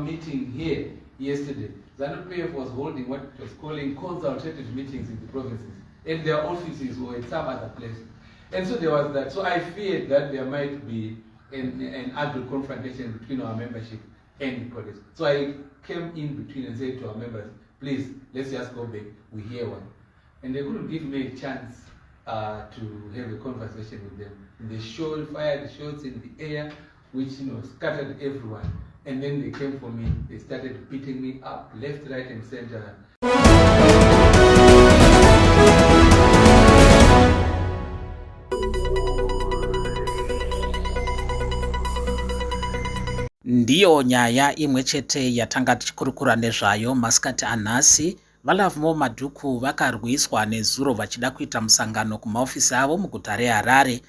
Meeting here yesterday, ZANU-PF was holding what it was calling consultative meetings in the provinces, and their offices were at some other place. And so there was that. So I feared that there might be an ugly confrontation between our membership and the police. So I came in between and said to our members, please, let's just go back, we hear one. And they couldn't give me a chance to have a conversation with them. And they fired shots in the air, which scattered everyone. And then they came for me. They started beating me up, left, right, and center. Ndiyo nyaya imwe chete yatanga tichikurukura nezvayo masikati anhasi. Valavmo Madhuku vakarwiswa nezuro vachida kuita musangano kumaofisi avo muguta reHarare.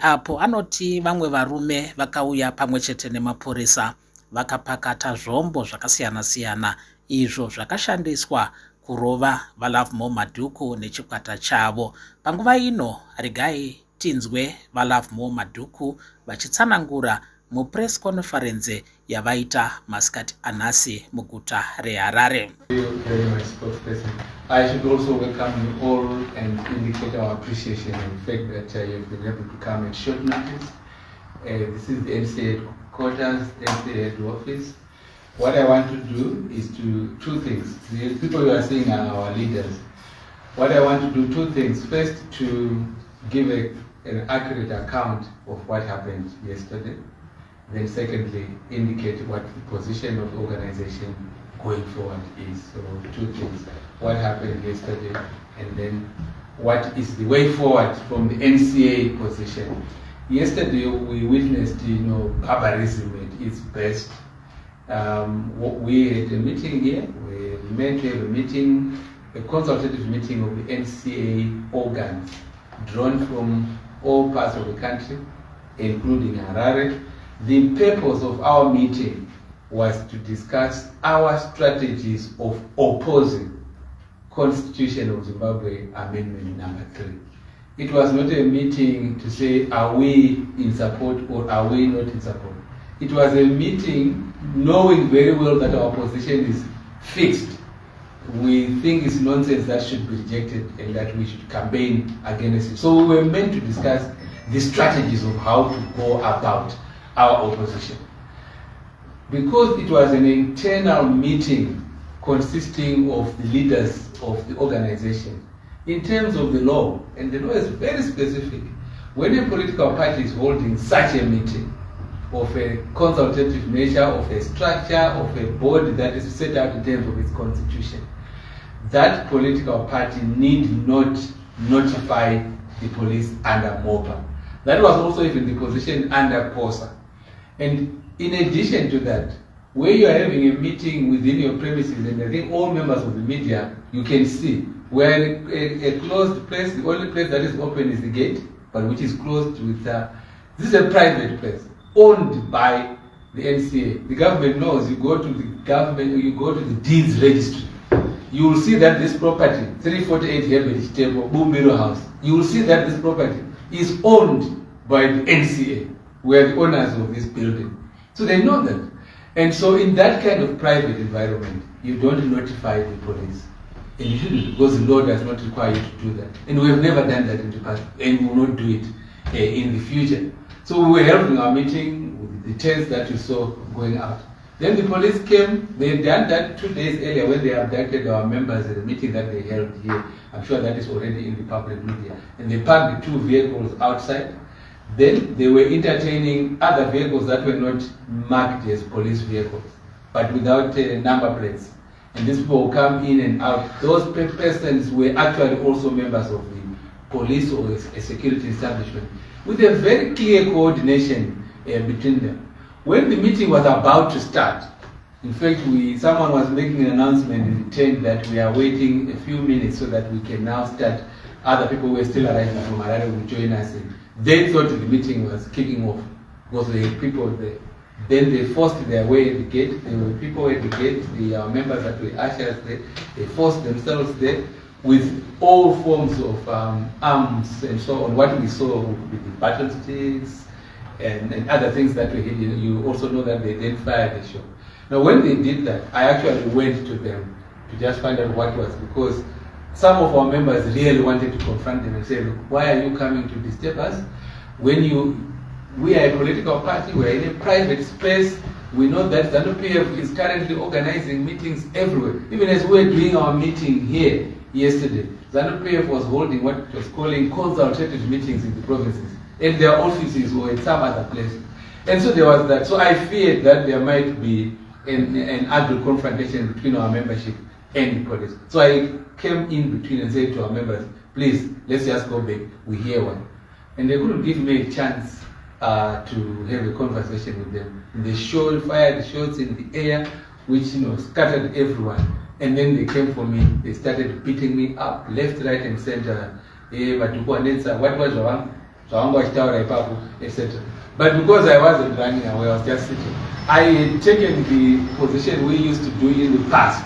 Apo anoti vamwe varume vakauya pamwe chete nemapurisa vakapakata zvombo zvakasiyana-siyana izvo zvakashandiswa kurova Valavmo Madhuku nechikwata chavo. Panguva ino regai tinzwe Valavmo Madhuku vachitsanangura mupress conference yavaita masikati anhasi muguta reHarare. I should also welcome you all and indicate our appreciation and the fact that you've been able to come at short notice. This is the NCA headquarters, NCA head office. What I want to do is two things. The people you are seeing are our leaders. What I want to do, two things. First, to give an accurate account of what happened yesterday. Then secondly, indicate what the position of the organization going forward is. So two things. What happened yesterday, and then what is the way forward from the NCA position. Yesterday we witnessed, barbarism at its best. We had a meeting here. We meant to have a meeting, a consultative meeting of the NCA organs, drawn from all parts of the country, including Harare. The purpose of our meeting was to discuss our strategies of opposing Constitution of Zimbabwe Amendment number 3. It was not a meeting to say, are we in support or are we not in support? It was a meeting knowing very well that our position is fixed. We think it's nonsense that should be rejected and that we should campaign against it. So we were meant to discuss the strategies of how to go about our opposition. Because it was an internal meeting consisting of the leaders of the organization, in terms of the law, and the law is very specific, when a political party is holding such a meeting of a consultative nature, of a structure, of a board that is set out in terms of its constitution, that political party need not notify the police under MOPA. That was also even the position under COSA. And in addition to that, where you are having a meeting within your premises, and I think all members of the media, you can see, where a closed place, the only place that is open is the gate, but which is closed with, this is a private place, owned by the NCA. The government knows, you go to the government, you go to the deeds registry, you will see that this property, 348 Heritage Table, Bumbiro House, you will see that this property is owned by the NCA, who are the owners of this building. So they know that. And so in that kind of private environment, you don't notify the police. And you shouldn't, because the law does not require you to do that. And we have never done that in the past, and we will not do it in the future. So we were having our meeting with the tents that you saw going out. Then the police came. They had done that 2 days earlier when they abducted our members at the meeting that they held here. I'm sure that is already in the public media. And they parked the 2 vehicles outside. Then they were entertaining other vehicles that were not marked as police vehicles, but without number plates. And these people will come in and out. Those persons were actually also members of the police or a security establishment, with a very clear coordination between them. When the meeting was about to start, in fact, someone was making an announcement in the tent that we are waiting a few minutes so that we can now start. Other people who were still arriving from Harare will join us in. They thought the meeting was kicking off because there were people there. Then they forced their way at the gate. There were people at the gate, the members that were ushers there. They forced themselves there with all forms of arms and so on. What we saw with the battle sticks and other things that were hidden. You also know that they then fired the shot. Now, when they did that, I actually went to them to just find out what was, because some of our members really wanted to confront them and say, look, why are you coming to disturb us? We are a political party, we are in a private space. We know that ZANU-PF is currently organizing meetings everywhere. Even as we were doing our meeting here yesterday, ZANU-PF was holding what it was calling consultative meetings in the provinces, in their offices or in some other place. And so there was that. So I feared that there might be an ugly confrontation between our membership and the police. So I came in between and said to our members, please, let's just go back. We hear one. And they couldn't give me a chance to have a conversation with them. And they fired shots in the air, which scattered everyone. And then they came for me. They started beating me up, left, right, and center. Madhuku, what was wrong? Etc. But because I wasn't running away, I was just sitting. I had taken the position we used to do in the past,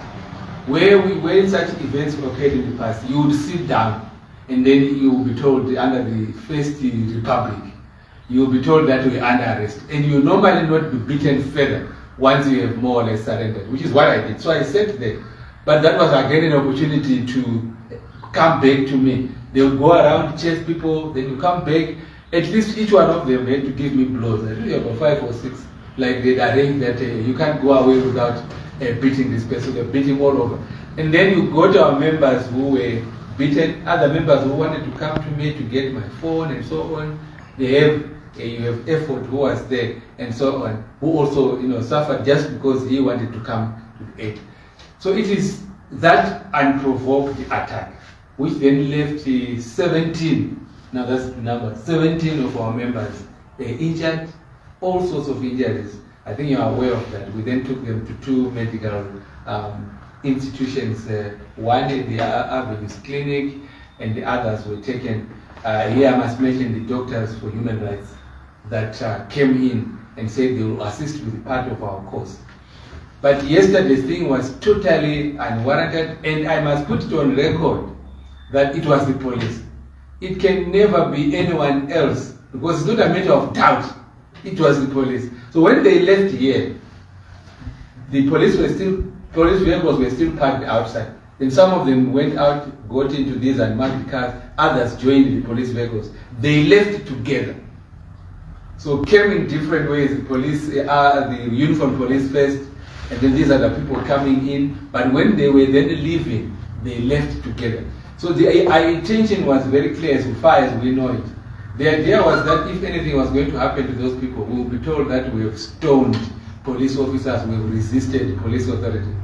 where when such events occurred in the past, you would sit down, and then you will be told under the First Republic, you will be told that we are under arrest, and you will normally not be beaten further once you have more or less surrendered, which is what I did. So I sat there, but that was again an opportunity to come back to me. They would go around, chase people, then you come back. At least each one of them had to give me blows. I think about 5 or 6. Like they'd arrange that you can't go away without beating this person. They're beating all over. And then you go to our members who were beaten, other members who wanted to come to me to get my phone and so on. You have effort who was there and so on, who also suffered just because he wanted to come to the aid. So it is that unprovoked attack, which then left 17. Now that's the number. 17 of our members injured, all sorts of injuries. I think you are aware of that. We then took them to 2 medical institutions. One at the Rapists clinic, and the others were taken. Here I must mention the Doctors for Human Rights that came in and said they will assist with part of our cause. But yesterday's thing was totally unwarranted, and I must put it on record that it was the police. It can never be anyone else, because it's not a matter of doubt. It was the police. So when they left here, the police vehicles were still parked outside. Then some of them went out, got into these unmarked cars. Others joined the police vehicles. They left together. So came in different ways. The police, the uniformed police first, and then these other people coming in. But when they were then leaving, they left together. So our intention was very clear as far as we know it. The idea was that if anything was going to happen to those people, we would be told that we have stoned police officers, we have resisted the police authority.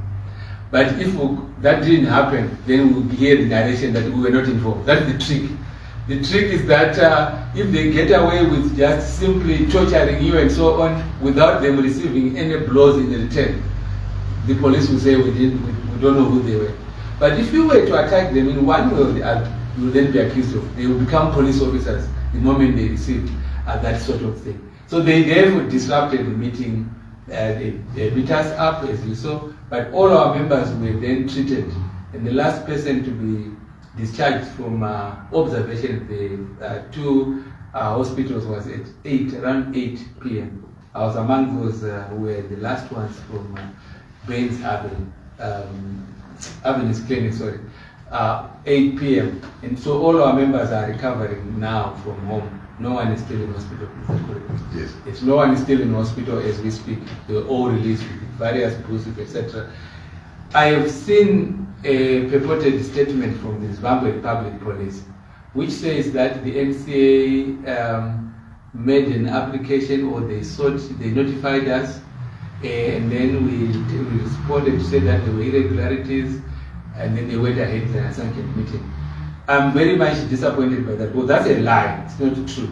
But if that didn't happen, then we would hear the narration that we were not involved. That's the trick. The trick is that if they get away with just simply torturing you and so on, without them receiving any blows in return, the police will say we don't know who they were. But if you were to attack them in one way or the other, you will then be accused of, they will become police officers the moment they receive that sort of thing. So they therefore disrupted the meeting. They beat us up, as you saw, but all our members were then treated. And the last person to be discharged from observation at the 2 hospitals was at around 8 p.m. I was among those who were the last ones from Baines Avenue's clinic, 8 p.m. And so all our members are recovering now from home. No one is still in hospital. Is that correct? Yes. Yes, no one is still in hospital as we speak. They were all released with various bruises, etc. I have seen a purported statement from the Zimbabwe Republic Police, which says that the NCA made an application, or they notified us, and then we responded to say that there were irregularities, and then they went ahead with an assignment meeting. I'm very much disappointed by that. Well, that's a lie. It's not true.